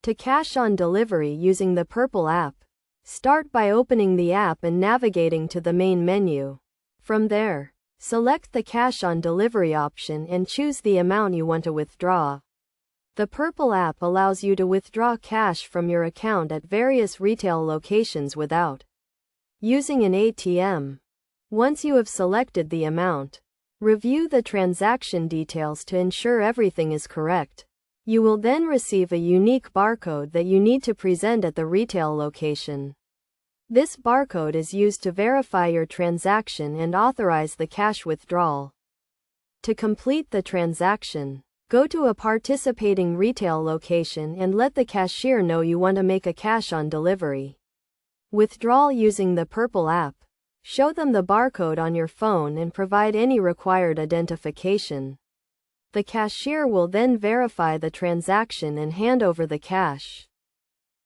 To cash on delivery using the Purple app, start by opening the app and navigating to the main menu. From there, select the Cash on Delivery option and choose the amount you want to withdraw. The Purple app allows you to withdraw cash from your account at various retail locations without using an ATM. Once you have selected the amount, review the transaction details to ensure everything is correct. You will then receive a unique barcode that you need to present at the retail location. This barcode is used to verify your transaction and authorize the cash withdrawal. To complete the transaction, go to a participating retail location and let the cashier know you want to make a cash on delivery withdrawal using the Purple app. Show them the barcode on your phone and provide any required identification. The cashier will then verify the transaction and hand over the cash.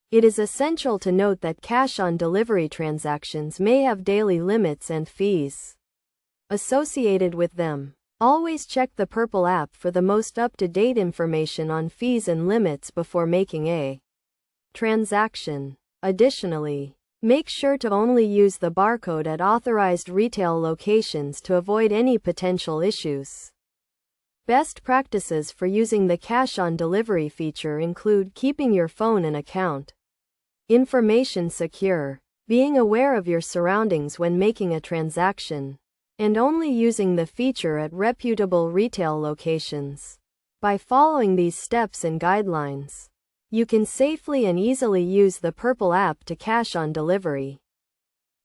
It is essential to note that cash on delivery transactions may have daily limits and fees associated with them. Always check the Purple app for the most up-to-date information on fees and limits before making a transaction. Additionally, make sure to only use the barcode at authorized retail locations to avoid any potential issues. Best practices for using the Cash on Delivery feature include keeping your phone and account information secure, being aware of your surroundings when making a transaction, and only using the feature at reputable retail locations. By following these steps and guidelines, you can safely and easily use the Purple app to cash on delivery.